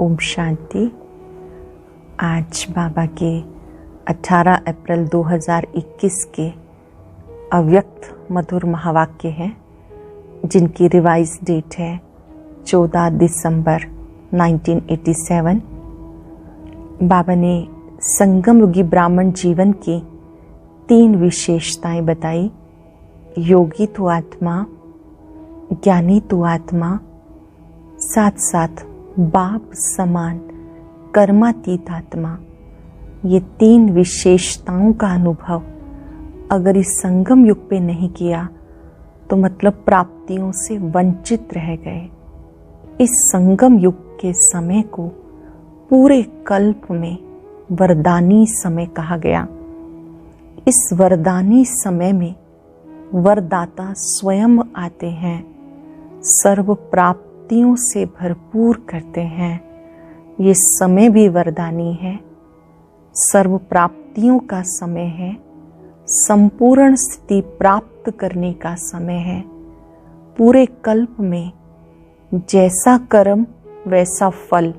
ओम शांति। आज बाबा के 18 अप्रैल 2021 के अव्यक्त मधुर महावाक्य हैं, जिनकी रिवाइज डेट है 14 दिसंबर 1987। बाबा ने संगम युगी ब्राह्मण जीवन की 3 विशेषताएं बताई। योगी तो आत्मा, ज्ञानी तो आत्मा, साथ साथ बाप समान कर्मातीत आत्मा। ये 3 विशेषताओं का अनुभव अगर इस संगम युग पे नहीं किया तो मतलब प्राप्तियों से वंचित रह गए। इस संगम युग के समय को पूरे कल्प में वरदानी समय कहा गया। इस वरदानी समय में वरदाता स्वयं आते हैं, सर्व प्राप्तियों से भरपूर करते हैं। ये समय भी वरदानी है, सर्व प्राप्तियों का समय है, संपूर्ण स्थिति प्राप्त करने का समय है। पूरे कल्प में जैसा कर्म वैसा फल,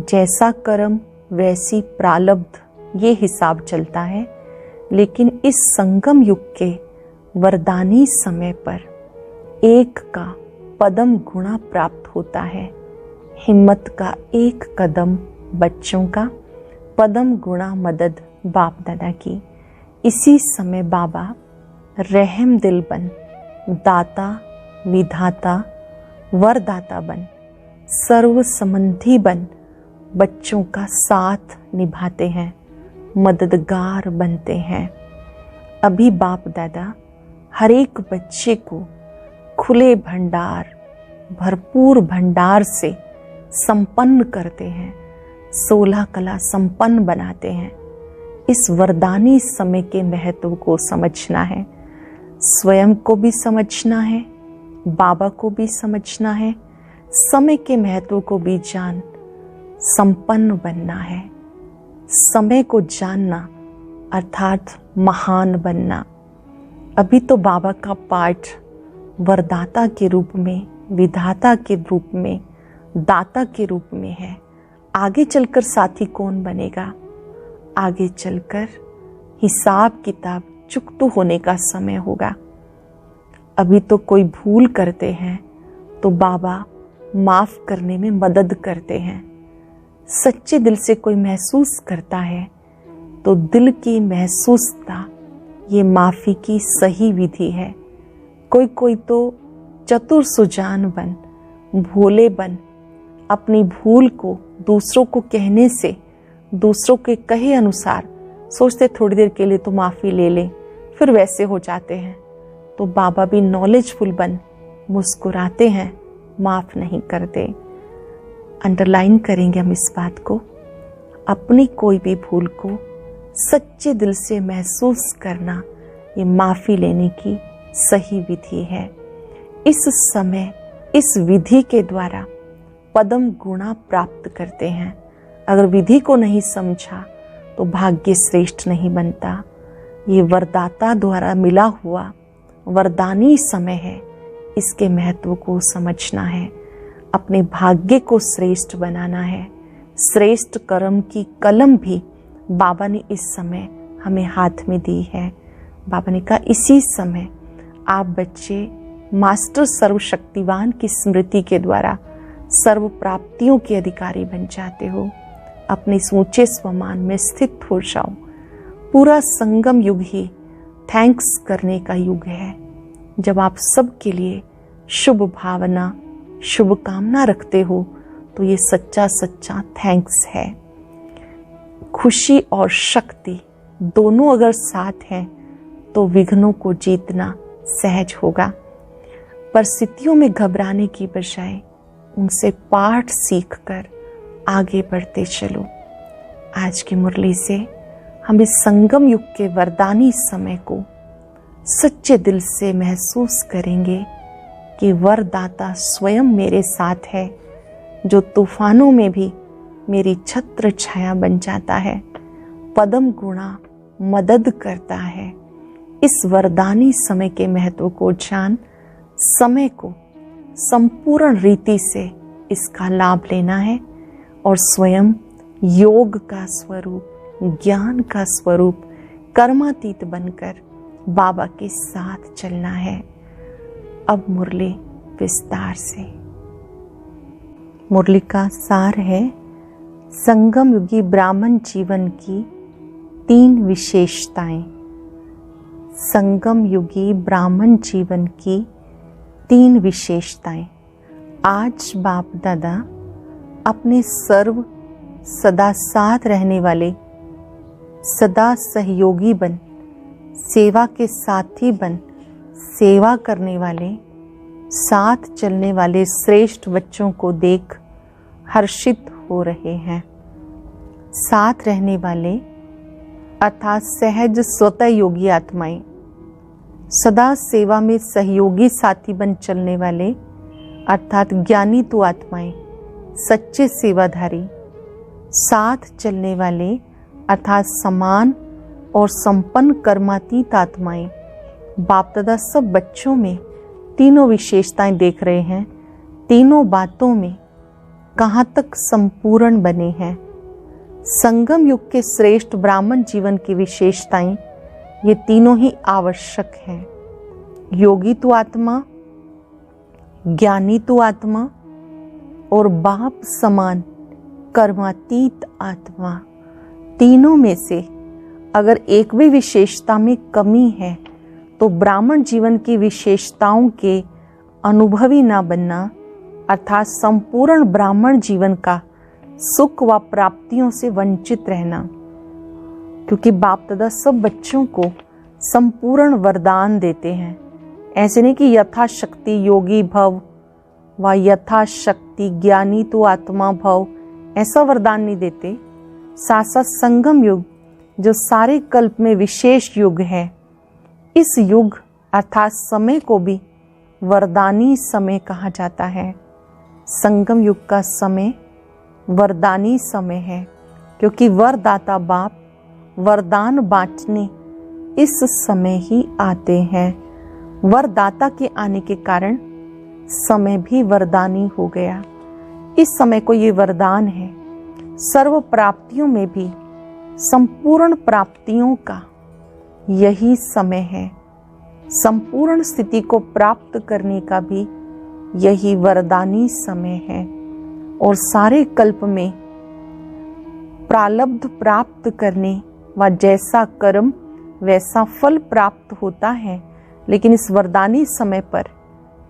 जैसा कर्म वैसी प्रारब्ध, ये हिसाब चलता है। लेकिन इस संगम युग के वरदानी समय पर एक का पदम गुणा प्राप्त होता है। हिम्मत का एक कदम बच्चों का, पदम गुणा मदद बाप दादा की। इसी समय बाबा रहम दिल बन, दाता विधाता वरदाता बन, सर्व संबंधी बन बच्चों का साथ निभाते हैं, मददगार बनते हैं। अभी बाप दादा हर एक बच्चे को खुले भंडार, भरपूर भंडार से संपन्न करते हैं, 16 कला संपन्न बनाते हैं। इस वरदानी समय के महत्व को समझना है, स्वयं को भी समझना है, बाबा को भी समझना है, समय के महत्व को भी जान संपन्न बनना है। समय को जानना अर्थात महान बनना। अभी तो बाबा का पाठ वरदाता के रूप में, विधाता के रूप में, दाता के रूप में है। आगे चलकर साथी कौन बनेगा? आगे चलकर हिसाब किताब चुकतू होने का समय होगा। अभी तो कोई भूल करते हैं तो बाबा माफ करने में मदद करते हैं। सच्चे दिल से कोई महसूस करता है तो दिल की महसूसता ये माफी की सही विधि है। कोई तो चतुर सुजान बन, भोले बन, अपनी भूल को दूसरों को कहने से, दूसरों के कहे अनुसार सोचते थोड़ी देर के लिए तो माफ़ी ले लें, फिर वैसे हो जाते हैं। तो बाबा भी नॉलेजफुल बन मुस्कुराते हैं, माफ़ नहीं करते। अंडरलाइन करेंगे हम इस बात को। अपनी कोई भी भूल को सच्चे दिल से महसूस करना ये माफ़ी लेने की सही विधि है। इस समय इस विधि के द्वारा पदम गुणा प्राप्त करते हैं। अगर विधि को नहीं समझा तो भाग्य श्रेष्ठ नहीं बनता। ये वरदाता द्वारा मिला हुआ वरदानी समय है, इसके महत्व को समझना है, अपने भाग्य को श्रेष्ठ बनाना है। श्रेष्ठ कर्म की कलम भी बाबा ने इस समय हमें हाथ में दी है। बाबा ने कहा इसी समय आप बच्चे मास्टर सर्वशक्तिवान की स्मृति के द्वारा सर्व प्राप्तियों के अधिकारी बन जाते हो। अपने ऊंचे स्वमान में स्थित हो जाओ। पूरा संगम युग ही थैंक्स करने का युग है, जब आप सबके लिए शुभ भावना, शुभ कामना रखते हो तो ये सच्चा सच्चा थैंक्स है। खुशी और शक्ति दोनों अगर साथ हैं तो विघ्नों को जीतना सहज होगा। परिस्थितियों में घबराने की बजाय उनसे पाठ सीखकर आगे बढ़ते चलो। आज की मुरली से हम इस संगम युग के वरदानी समय को सच्चे दिल से महसूस करेंगे कि वरदाता स्वयं मेरे साथ है, जो तूफानों में भी मेरी छत्र छाया बन जाता है, पदम गुणा मदद करता है। इस वरदानी समय के महत्व को जान समय को संपूर्ण रीति से इसका लाभ लेना है। और स्वयं योग का स्वरूप, ज्ञान का स्वरूप, कर्मातीत बनकर बाबा के साथ चलना है। अब मुरली विस्तार से। मुरली का सार है संगम युगी ब्राह्मण जीवन की 3 विशेषताएं। संगम युगी ब्राह्मण जीवन की 3 विशेषताएं। आज बाप दादा अपने सर्व सदा साथ रहने वाले, सदा सहयोगी बन, सेवा के साथी बन, सेवा करने वाले, साथ चलने वाले श्रेष्ठ बच्चों को देख हर्षित हो रहे हैं। साथ रहने वाले अर्थात सहज स्वतः योगी आत्माएं, सदा सेवा में सहयोगी साथी बन चलने वाले अर्थात ज्ञानी तो आत्माएं, सच्चे सेवाधारी, साथ चलने वाले अर्थात समान और संपन्न कर्मातीत आत्माएं। बाप दादा सब बच्चों में तीनों विशेषताएं देख रहे हैं। तीनों बातों में कहाँ तक संपूर्ण बने हैं। संगम युग के श्रेष्ठ ब्राह्मण जीवन की विशेषताएं ये तीनों ही आवश्यक हैं। योगी तो आत्मा, ज्ञानी तो आत्मा और बाप समान कर्मातीत आत्मा। तीनों में से अगर एक भी विशेषता में कमी है तो ब्राह्मण जीवन की विशेषताओं के अनुभवी ना बनना अर्थात संपूर्ण ब्राह्मण जीवन का सुख व प्राप्तियों से वंचित रहना। क्योंकि बाप दादा सब बच्चों को संपूर्ण वरदान देते हैं। ऐसे नहीं कि यथाशक्ति योगी भव व यथाशक्ति ज्ञानी तो आत्मा भव, ऐसा वरदान नहीं देते। साथ साथ संगम युग जो सारे कल्प में विशेष युग है, इस युग अर्थात समय को भी वरदानी समय कहा जाता है। संगम युग का समय वरदानी समय है क्योंकि वरदाता बाप वरदान बांटने इस समय ही आते हैं। वरदाता के आने के कारण समय भी वरदानी हो गया। इस समय को ये वरदान है। सर्व प्राप्तियों में भी संपूर्ण प्राप्तियों का यही समय है। संपूर्ण स्थिति को प्राप्त करने का भी यही वरदानी समय है। और सारे कल्प में प्रारब्ध प्राप्त करने व जैसा कर्म वैसा फल प्राप्त होता है। लेकिन इस वरदानी समय पर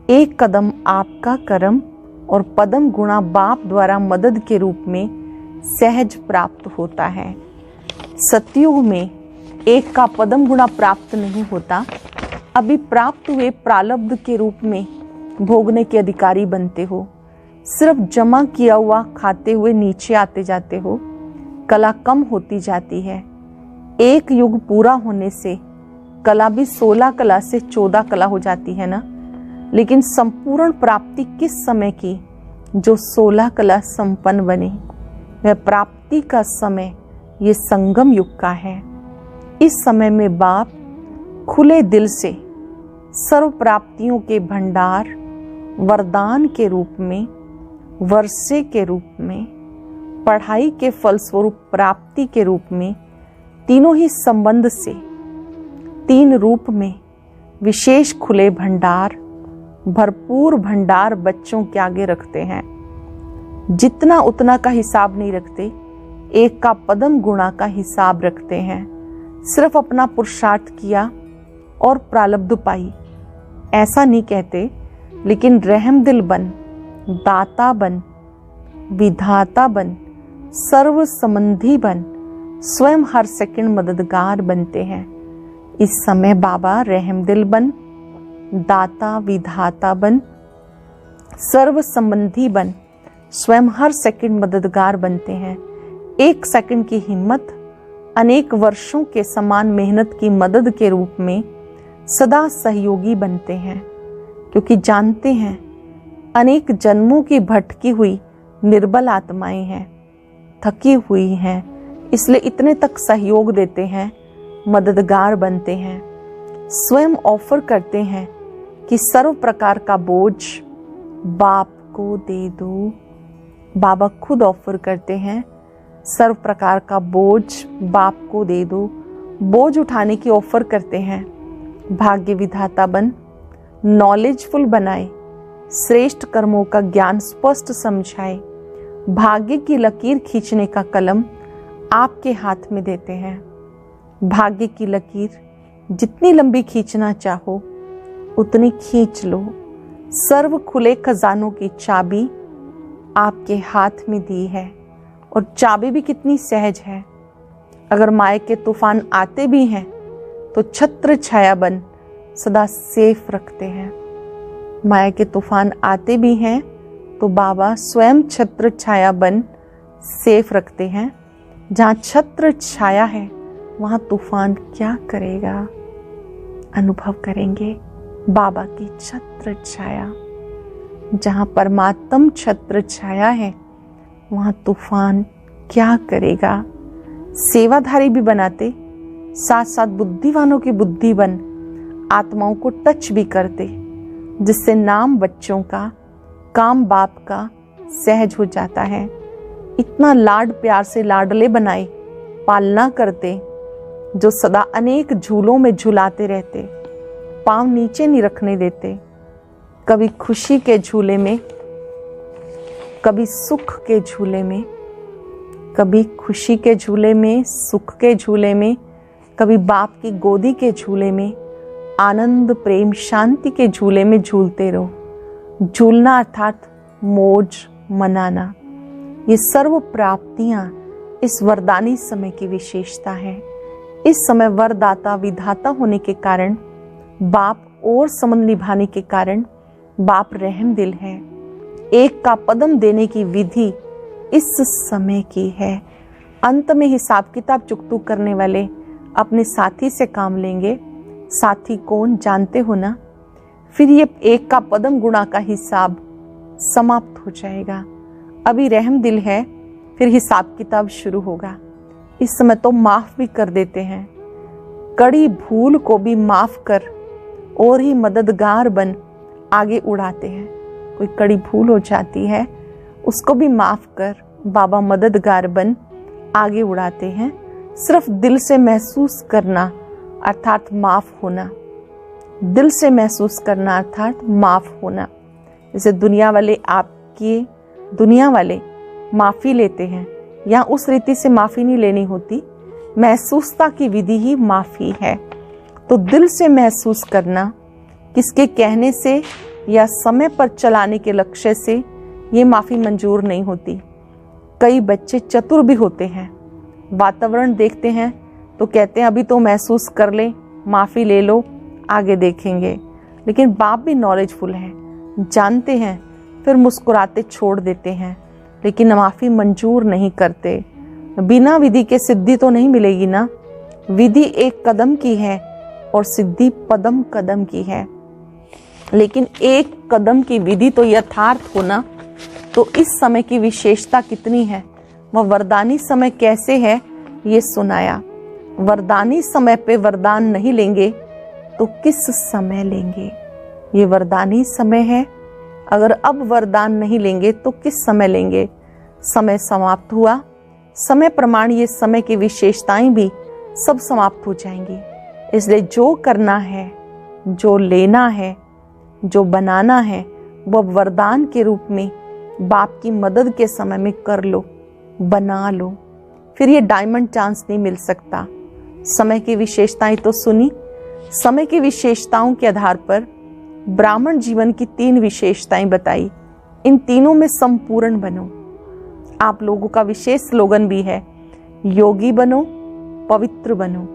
एक कदम आपका कर्म और पदम गुणा बाप द्वारा मदद के रूप में सहज प्राप्त होता है। सतयुग में एक का पदम गुणा प्राप्त नहीं होता। अभी प्राप्त हुए प्रारब्ध के रूप में भोगने के अधिकारी बनते हो। सिर्फ जमा किया हुआ खाते हुए नीचे आते जाते हो। कला कम होती जाती है। एक युग पूरा होने से कला भी 16 कला से 14 कला हो जाती है ना। लेकिन संपूर्ण प्राप्ति किस समय की? जो 16 कला संपन्न बने, वह प्राप्ति का समय ये संगम युग का है। इस समय में बाप खुले दिल से सर्व प्राप्तियों के भंडार वरदान के रूप में, वर्षे के रूप में, पढ़ाई के फलस्वरूप प्राप्ति के रूप में, तीनों ही संबंध से 3 रूप में विशेष खुले भंडार, भरपूर भंडार बच्चों के आगे रखते हैं। जितना उतना का हिसाब नहीं रखते, एक का पदम गुणा का हिसाब रखते हैं। सिर्फ अपना पुरुषार्थ किया और प्रारब्ध पाई ऐसा नहीं कहते, लेकिन रहम दिल बन, दाता बन, विधाता बन, सर्व संबंधी बन, स्वयं हर सेकंड मददगार बनते हैं। इस समय बाबा रहम दिल बन, दाता विधाता बन, सर्व संबंधी बन, स्वयं हर सेकंड मददगार बनते हैं। एक सेकंड की हिम्मत अनेक वर्षों के समान मेहनत की मदद के रूप में सदा सहयोगी बनते हैं। क्योंकि जानते हैं अनेक जन्मों की भटकी हुई निर्बल आत्माएं हैं, थकी हुई हैं, इसलिए इतने तक सहयोग देते हैं, मददगार बनते हैं। स्वयं ऑफर करते हैं कि सर्व प्रकार का बोझ बाप को दे दो। बाबा खुद ऑफर करते हैं, सर्व प्रकार का बोझ बाप को दे दो, बोझ उठाने की ऑफर करते हैं। भाग्य विधाता बन, नॉलेजफुल बनाए, श्रेष्ठ कर्मों का ज्ञान स्पष्ट समझाए, भाग्य की लकीर खींचने का कलम आपके हाथ में देते हैं। भाग्य की लकीर जितनी लंबी खींचना चाहो उतनी खींच लो। सर्व खुले खजानों की चाबी आपके हाथ में दी है, और चाबी भी कितनी सहज है। अगर माया के तूफान आते भी हैं तो छत्र छाया बन सदा सेफ रखते हैं। माया के तूफान आते भी हैं तो बाबा स्वयं छत्र छाया बन सेफ रखते हैं। जहाँ छत्र छाया है वहाँ तूफान क्या करेगा। अनुभव करेंगे बाबा की छत्र छाया। जहाँ परमात्म छत्र छाया है वहाँ तूफान क्या करेगा। सेवाधारी भी बनाते, साथ साथ बुद्धिवानों की बुद्धि बन आत्माओं को टच भी करते, जिससे नाम बच्चों का, काम बाप का सहज हो जाता है। इतना लाड प्यार से लाडले बनाए पालना करते, जो सदा अनेक झूलों में झुलाते रहते, पांव नीचे नहीं रखने देते। कभी खुशी के झूले में, कभी सुख के झूले में, कभी खुशी के झूले में, सुख के झूले में, कभी बाप की गोदी के झूले में, आनंद प्रेम शांति के झूले में झूलते रहो। झूलना अर्थात मौज मनाना। ये सर्व प्राप्तियां इस वरदानी समय की विशेषता है। इस समय वरदाता विधाता होने के कारण, बाप और संबंध निभाने के कारण बाप रहम दिल है। एक का पदम देने की विधि इस समय की है। अंत में हिसाब किताब चुकतू करने वाले अपने साथी से काम लेंगे। साथी कौन जानते हो ना। फिर ये एक का पदम गुणा का हिसाब समाप्त हो जाएगा। अभी रहम दिल है, फिर हिसाब किताब शुरू होगा। इस समय तो माफ भी कर देते हैं। कड़ी भूल को भी माफ कर और ही मददगार बन आगे उड़ाते हैं। कोई कड़ी भूल हो जाती है उसको भी माफ कर बाबा मददगार बन आगे उड़ाते हैं। सिर्फ दिल से महसूस करना अर्थात माफ होना। दिल से महसूस करना अर्थात माफ होना। जैसे दुनिया वाले माफी लेते हैं, या उस रीति से माफी नहीं लेनी होती, महसूसता की विधि ही माफी है। तो दिल से महसूस करना, किसके कहने से या समय पर चलाने के लक्ष्य से ये माफी मंजूर नहीं होती। कई बच्चे चतुर भी होते हैं, वातावरण देखते हैं तो कहते हैं अभी तो महसूस कर ले, माफी ले लो, आगे देखेंगे। लेकिन बाप भी नॉलेजफुल है, जानते हैं, फिर मुस्कुराते छोड़ देते हैं, लेकिन माफी मंजूर नहीं करते। बिना विधि के सिद्धि तो नहीं मिलेगी ना। विधि एक कदम की है और सिद्धि पदम कदम की है। लेकिन एक कदम की विधि तो यथार्थ होना। तो इस समय की विशेषता कितनी है, वह वरदानी समय कैसे है ये सुनाया। वरदानी समय पे वरदान नहीं लेंगे तो किस समय लेंगे। ये वरदानी समय है, अगर अब वरदान नहीं लेंगे तो किस समय लेंगे। समय समाप्त हुआ, समय प्रमाण ये समय की विशेषताएं भी सब समाप्त हो जाएंगी। इसलिए जो करना है, जो लेना है, जो बनाना है, वह वरदान के रूप में बाप की मदद के समय में कर लो, बना लो। फिर ये डायमंड चांस नहीं मिल सकता। समय की विशेषताएं तो सुनी, समय की विशेषताओं के आधार पर ब्राह्मण जीवन की 3 विशेषताएं बताई। इन तीनों में संपूर्ण बनो। आप लोगों का विशेष स्लोगन भी है, योगी बनो, पवित्र बनो,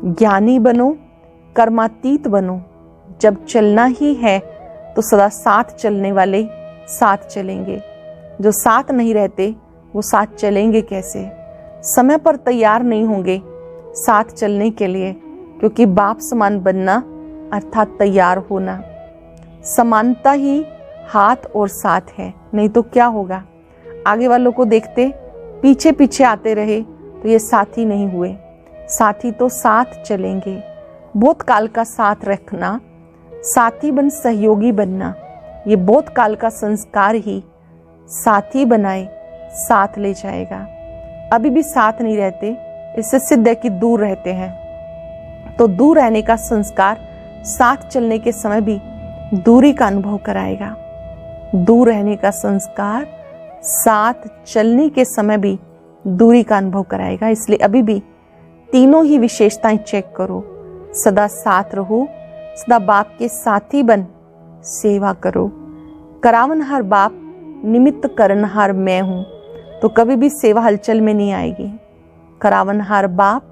ज्ञानी बनो, कर्मातीत बनो। जब चलना ही है तो सदा साथ चलने वाले साथ चलेंगे। जो साथ नहीं रहते वो साथ चलेंगे कैसे। समय पर तैयार नहीं होंगे साथ चलने के लिए, क्योंकि बाप समान बनना अर्थात तैयार होना। समानता ही हाथ और साथ है, नहीं तो क्या होगा। आगे वालों को देखते पीछे पीछे आते रहे तो ये साथी नहीं हुए। साथी तो साथ चलेंगे। बहुत काल का साथ रखना, साथी बन सहयोगी बनना, ये बहुत काल का संस्कार ही साथी बनाए साथ ले जाएगा। अभी भी साथ नहीं रहते, इससे सिद्ध है कि दूर रहते हैं। तो दूर रहने का संस्कार साथ चलने के समय भी दूरी का अनुभव कराएगा। दूर रहने का संस्कार साथ चलने के समय भी दूरी का अनुभव कराएगा। इसलिए अभी भी तीनों ही विशेषताएं चेक करो। सदा साथ रहो, सदा बाप के साथी बन सेवा करो। करावनहार बाप, निमित्त करनहार मैं हूं, तो कभी भी सेवा हलचल में नहीं आएगी। करावनहार बाप,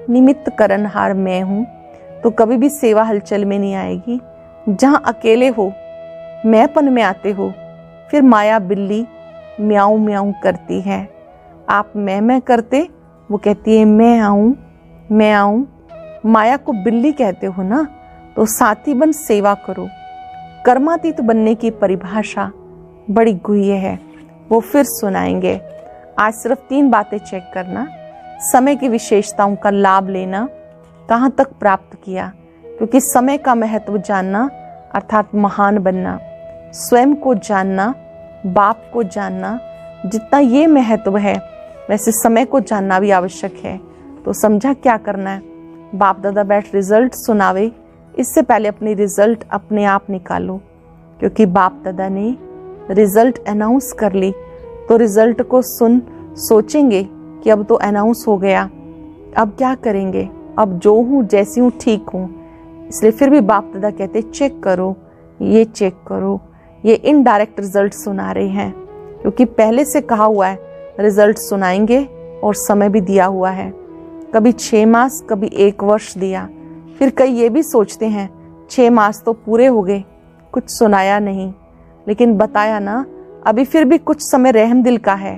निमित्त करनहार मैं हूं, तो कभी भी सेवा हलचल में नहीं आएगी। जहां अकेले हो, मैंपन में आते हो, फिर माया बिल्ली म्याऊं म्याऊं करती है। आप मैं करते, वो कहती है मैं आऊं मैं आऊं। माया को बिल्ली कहते हो ना, तो साथी बन सेवा करो। कर्मातीत बनने की परिभाषा बड़ी गुह्य है, वो फिर सुनाएंगे। आज सिर्फ 3 बातें चेक करना। समय की विशेषताओं का लाभ लेना, कहाँ तक प्राप्त किया, क्योंकि समय का महत्व जानना अर्थात महान बनना, स्वयं को जानना, बाप को जानना, जितना ये महत्व है वैसे समय को जानना भी आवश्यक है। तो समझा क्या करना है। बाप दादा बैठ रिजल्ट सुनावे, इससे पहले अपनी रिजल्ट अपने आप निकालो, क्योंकि बाप दादा ने रिजल्ट अनाउंस कर ली। तो रिजल्ट को सुन सोचेंगे कि अब तो अनाउंस हो गया, अब क्या करेंगे, अब जो हूँ जैसी हूँ ठीक हूँ। इसलिए फिर भी बाप दादा कहते चेक करो, ये चेक करो। ये इनडायरेक्ट रिजल्ट सुना रहे हैं, क्योंकि पहले से कहा हुआ है रिजल्ट सुनाएंगे और समय भी दिया हुआ है। कभी 6 मास, कभी 1 वर्ष दिया। फिर कई ये भी सोचते हैं 6 मास तो पूरे हो गए, कुछ सुनाया नहीं, लेकिन बताया ना। अभी फिर भी कुछ समय रहम दिल का है,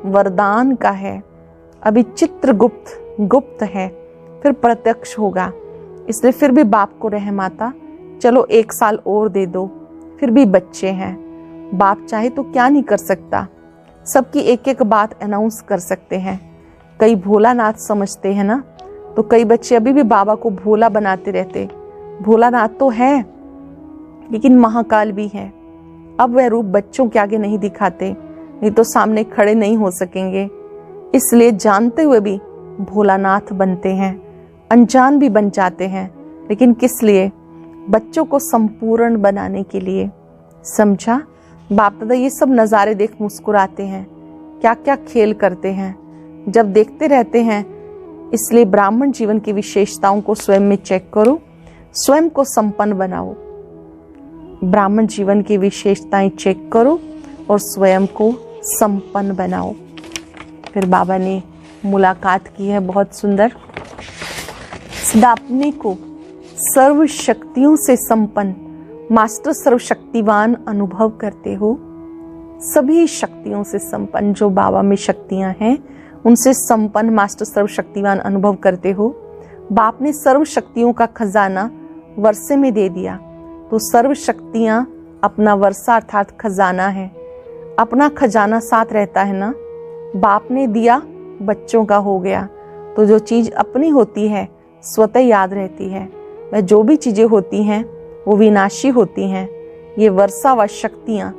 वरदान का है, अभी चित्रगुप्त गुप्त है, फिर प्रत्यक्ष होगा। इसलिए फिर भी बाप को रहम आता, चलो 1 साल और दे दो, फिर भी बच्चे हैं। बाप चाहे तो क्या नहीं कर सकता, सबकी एक एक बात अनाउंस कर सकते हैं। कई भोलानाथ समझते हैं ना, तो कई बच्चे अभी भी बाबा को भोला बनाते रहते। भोलानाथ तो है, लेकिन महाकाल भी है। अब वह रूप बच्चों के आगे नहीं दिखाते, नहीं तो सामने खड़े नहीं हो सकेंगे। इसलिए जानते हुए भी भोलानाथ बनते हैं, अनजान भी बन जाते हैं। लेकिन किस लिए? बच्चों को संपूर्ण बनाने के लिए। समझा? बाप दादा ये सब नज़ारे देख मुस्कुराते हैं, क्या क्या खेल करते हैं, जब देखते रहते हैं। इसलिए ब्राह्मण जीवन की विशेषताओं को स्वयं में चेक करो, स्वयं को संपन्न बनाओ। ब्राह्मण जीवन की विशेषताएं चेक करो और स्वयं को संपन्न बनाओ। फिर बाबा ने मुलाकात की है बहुत सुंदर। सदा अपने को सर्व शक्तियों से संपन्न मास्टर सर्वशक्तिवान अनुभव करते हो। सभी शक्तियों से संपन्न जो बाबा में शक्तियां हैं, उनसे संपन्न मास्टर सर्वशक्तिवान अनुभव करते हो। बाप ने सर्व शक्तियों का खजाना वर्षे में दे दिया, तो सर्व शक्तियां अपना वर्षा अर्थात खजाना है। अपना खजाना साथ रहता है ना। बाप ने दिया, बच्चों का हो गया, तो जो चीज अपनी होती है स्वतः याद रहती है। वह जो भी चीजें होती हैं वो विनाशी होती हैं। ये वर्षा व शक्तियां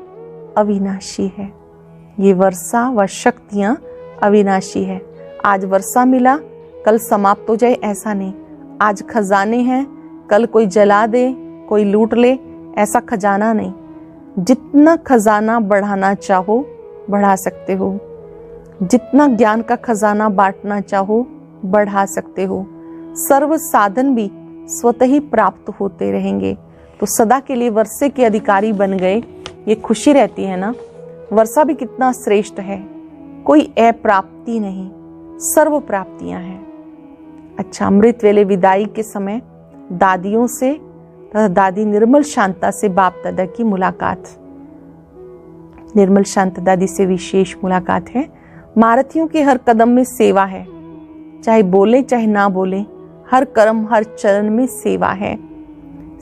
अविनाशी है। ये वर्षा व शक्तियां अविनाशी है। आज वर्षा मिला, कल समाप्त हो जाए ऐसा नहीं। आज खजाने हैं, कल कोई जला दे, कोई लूट ले, ऐसा खजाना नहीं। जितना खजाना बढ़ाना चाहो बढ़ा सकते हो, जितना ज्ञान का खजाना बांटना चाहो बढ़ा सकते हो। सर्व साधन भी स्वतः ही प्राप्त होते रहेंगे। तो सदा के लिए वर्षे के अधिकारी बन गए, ये खुशी रहती है ना। वर्षा भी कितना श्रेष्ठ है, कोई अप्राप्ति नहीं, सर्व प्राप्तियां हैं। अच्छा, अमृत वेले विदाई के समय दादियों से तथा दादी निर्मल शांता से बाप दादा की मुलाकात। निर्मल शांत दादी से विशेष मुलाकात है। महारथियों के हर कदम में सेवा है, चाहे बोले चाहे ना बोले, हर कर्म हर चरण में सेवा है।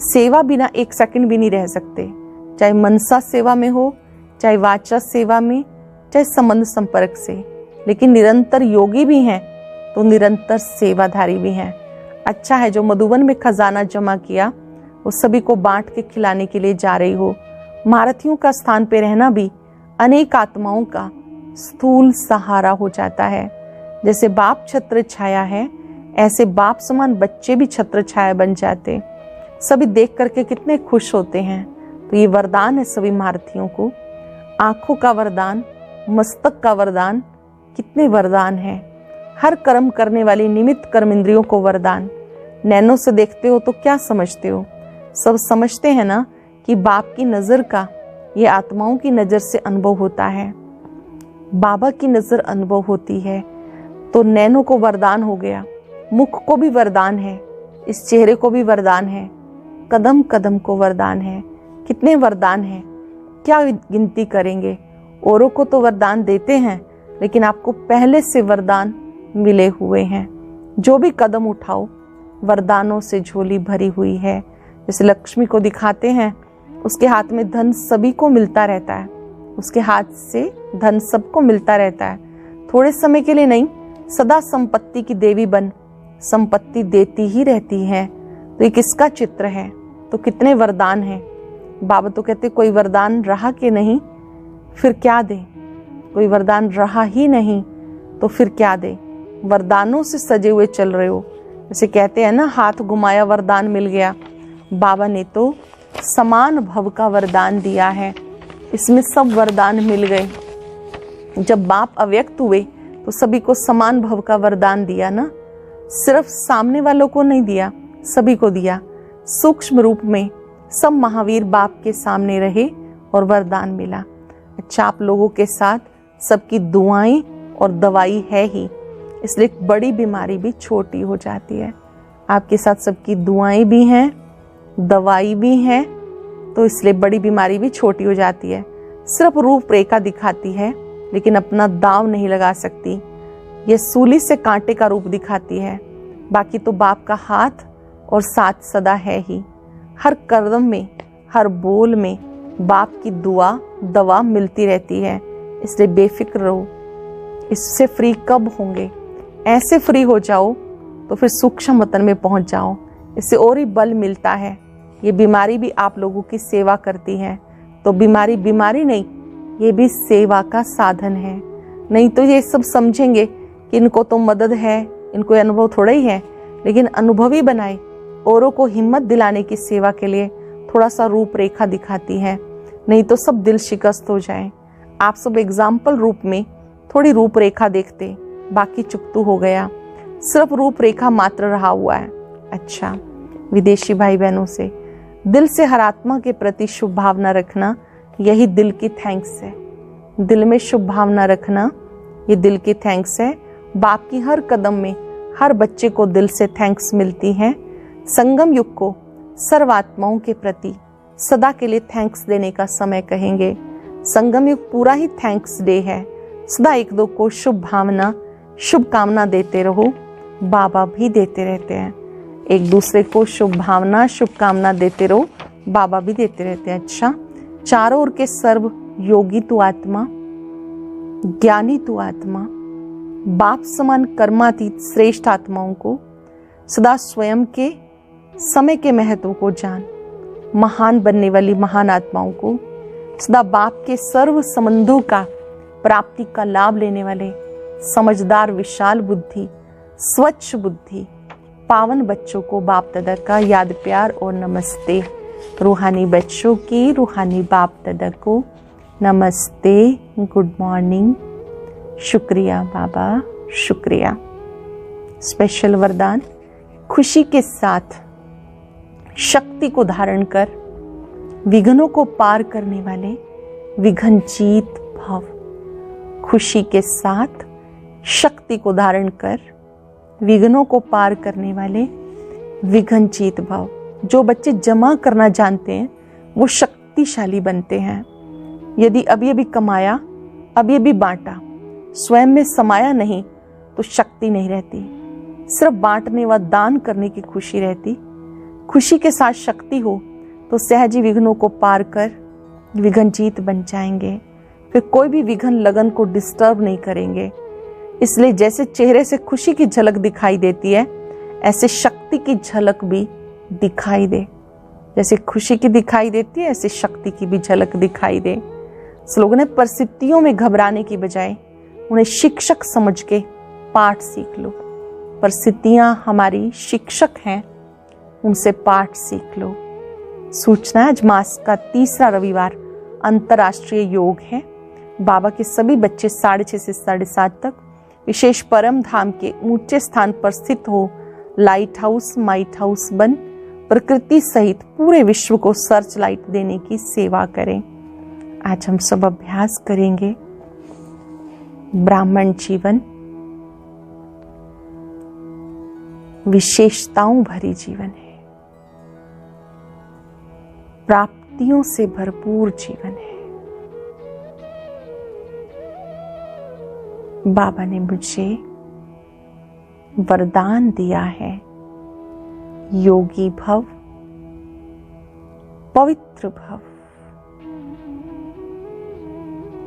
सेवा बिना 1 सेकंड भी नहीं रह सकते, चाहे मनसा सेवा में हो, चाहे वाचा सेवा में, चाहे संबंध संपर्क से। लेकिन निरंतर योगी भी हैं तो निरंतर सेवाधारी भी हैं। अच्छा है जो मधुबन में खजाना जमा किया वो सभी को बांट के खिलाने के लिए जा रही हो। महारथियों का स्थान पे रहना भी अनेक आत्माओं का स्थूल सहारा हो जाता है। जैसे बाप छत्र छाया है, ऐसे बाप समान बच्चे भी छत्र छाया बन जाते। सभी देख करके कितने खुश होते हैं। तो ये वरदान है सभी महारथियों को। आंखों का वरदान, मस्तक का वरदान, कितने वरदान हैं। हर कर्म करने वाली निमित्त कर्म इंद्रियों को वरदान। नैनों से देखते हो तो क्या समझते हो? सब समझते हैं ना कि बाप की नजर का ये आत्माओं की नजर से अनुभव होता है, बाबा की नजर अनुभव होती है। तो नैनों को वरदान हो गया, मुख को भी वरदान है, इस चेहरे को भी वरदान है, कदम कदम को वरदान है। कितने वरदान हैं, क्या गिनती करेंगे। औरों को तो वरदान देते हैं, लेकिन आपको पहले से वरदान मिले हुए हैं। जो भी कदम उठाओ वरदानों से झोली भरी हुई है। जैसे लक्ष्मी को दिखाते हैं, उसके हाथ में धन सभी को मिलता रहता है, उसके हाथ से धन सबको मिलता रहता है। थोड़े समय के लिए नहीं, सदा संपत्ति की देवी बन संपत्ति देती ही रहती है। तो ये किसका चित्र है? तो कितने वरदान हैं। बाबा तो कहते कोई वरदान रहा कि नहीं, फिर क्या दे। कोई वरदान रहा ही नहीं तो फिर क्या दे। वरदानों से सजे हुए चल रहे हो। जैसे कहते हैं ना, हाथ घुमाया वरदान मिल गया। बाबा ने तो समान भव का वरदान दिया है, इसमें सब वरदान मिल गए। जब बाप अव्यक्त हुए तो सभी को समान भव का वरदान दिया ना, सिर्फ सामने वालों को नहीं दिया, सभी को दिया। सूक्ष्म रूप में सब महावीर बाप के सामने रहे और वरदान मिला। अच्छा, आप लोगों के साथ सबकी दुआएं और दवाई है ही, इसलिए बड़ी बीमारी भी छोटी हो जाती है। आपके साथ सबकी दुआएं भी हैं, दवाई भी है, तो इसलिए बड़ी बीमारी भी छोटी हो जाती है। सिर्फ रूपरेखा दिखाती है, लेकिन अपना दाव नहीं लगा सकती। यह सूली से कांटे का रूप दिखाती है, बाकी तो बाप का हाथ और साथ सदा है ही। हर कदम में, हर बोल में बाप की दुआ दवा मिलती रहती है, इसलिए बेफिक्र रहो। इससे फ्री कब होंगे? ऐसे फ्री हो जाओ तो फिर सूक्ष्म वतन में पहुंच जाओ, इससे और ही बल मिलता है। ये बीमारी भी आप लोगों की सेवा करती है, तो बीमारी बीमारी नहीं, ये भी सेवा का साधन है। नहीं तो ये सब समझेंगे कि इनको तो मदद है, इनको अनुभव थोड़ा ही है, लेकिन अनुभवी बनाए, औरों को हिम्मत दिलाने की सेवा के लिए थोड़ा सा रूपरेखा दिखाती है, नहीं तो सब दिल शिकस्त हो जाए। आप सब एग्जाम्पल रूप में थोड़ी रूपरेखा देखते, बाकी चुकतू हो गया, सिर्फ रूपरेखा मात्र रहा हुआ है। अच्छा, विदेशी भाई बहनों से दिल से हर आत्मा के प्रति शुभ भावना रखना, यही दिल की थैंक्स है। दिल में शुभ भावना रखना, ये दिल की थैंक्स है। बाप की हर कदम में हर बच्चे को दिल से थैंक्स मिलती है। संगम युग को सर्व आत्माओं के प्रति सदा के लिए थैंक्स देने का समय कहेंगे। संगम युग पूरा ही थैंक्स डे है। सदा एक दो को शुभ भावना, शुभकामना देते रहो, बाबा भी देते रहते हैं। एक दूसरे को शुभ भावना, शुभकामना देते रहो, बाबा भी देते रहते हैं। अच्छा, चारों ओर के सर्व योगी तू आत्मा, ज्ञानी तू आत्मा, बाप समान कर्मातीत श्रेष्ठ आत्माओं को सदा स्वयं के समय के महत्व को जान, महान बनने वाली महान आत्माओं को सदा बाप के सर्व संबंधों का प्राप्ति का लाभ लेने वाले समझदार विशाल बुद्धि, स्वच्छ बुद्धि, पावन बच्चों को बाप दादा का याद प्यार और नमस्ते। रूहानी बच्चों की रूहानी बाप दादा को नमस्ते, गुड मॉर्निंग, शुक्रिया बाबा, शुक्रिया। स्पेशल वरदान, खुशी के साथ शक्ति को धारण कर विघ्नों को पार करने वाले विघ्न जीत भव। खुशी के साथ शक्ति को धारण कर विघ्नों को पार करने वाले विघ्न जीत भव। जो बच्चे जमा करना जानते हैं वो शक्तिशाली बनते हैं। यदि अभी अभी कमाया, अभी अभी बांटा, स्वयं में समाया नहीं तो शक्ति नहीं रहती। सिर्फ बांटने व दान करने की खुशी रहती। खुशी के साथ शक्ति हो तो सहज ही विघ्नों को पार कर विघ्न जीत बन जाएंगे। फिर कोई भी विघ्न लगन को डिस्टर्ब नहीं करेंगे। इसलिए जैसे चेहरे से खुशी की झलक दिखाई देती है, ऐसे शक्ति की झलक भी दिखाई दे। जैसे खुशी की दिखाई देती है, ऐसे शक्ति की भी झलक दिखाई दे। इस लोगों ने परिस्थितियों में घबराने की बजाय उन्हें शिक्षक समझ के पाठ सीख लो। परिस्थितियां हमारी शिक्षक हैं, उनसे पाठ सीख लो। सूचना है, आज मास का तीसरा रविवार अंतर्राष्ट्रीय योग है। बाबा के सभी बच्चे 6:30 से 7:30 तक विशेष परम धाम के ऊंचे स्थान पर स्थित हो लाइट हाउस माइट हाउस बन प्रकृति सहित पूरे विश्व को सर्च लाइट देने की सेवा करें। आज हम सब अभ्यास करेंगे। ब्राह्मण जीवन विशेषताओं भरी जीवन है, प्राप्तियों से भरपूर जीवन है। बाबा ने मुझे वरदान दिया है, योगी भव, पवित्र भव,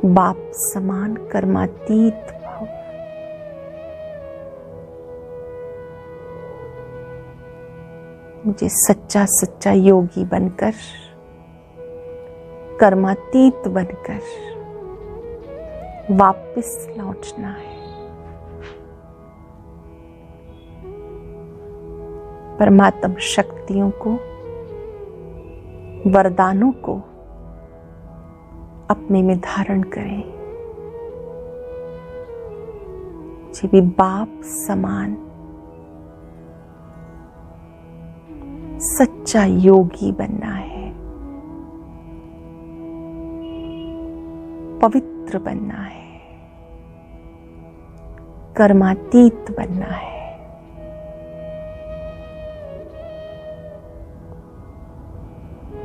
बाप समान कर्मातीत भव। मुझे सच्चा सच्चा योगी बनकर, कर्मातीत बनकर वापस लौटना है। परमात्म शक्तियों को, वरदानों को अपने में धारण करें। मुझे भी बाप समान सच्चा योगी बनना है, पवित्र बनना है, कर्मातीत बनना है।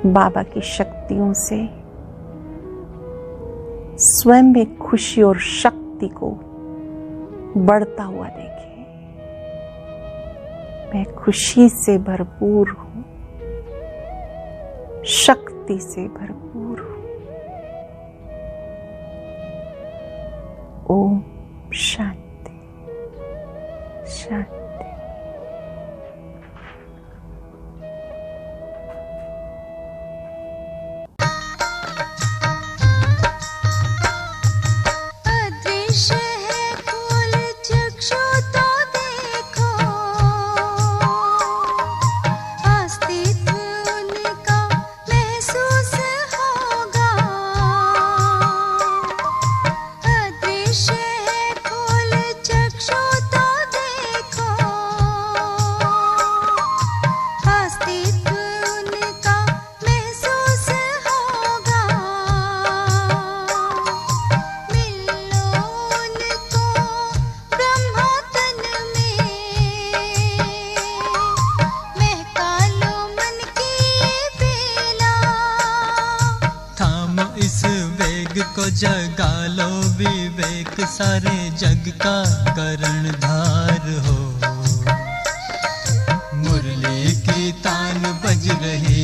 बाबा की शक्तियों से स्वयं में खुशी और शक्ति को बढ़ता हुआ देखें। मैं खुशी से भरपूर हूं, शक्ति से भरपूर हूं। ओम शांति शांति। जगा लो विवेक, सारे जग का कर्णधार हो। मुरली की तान बज रही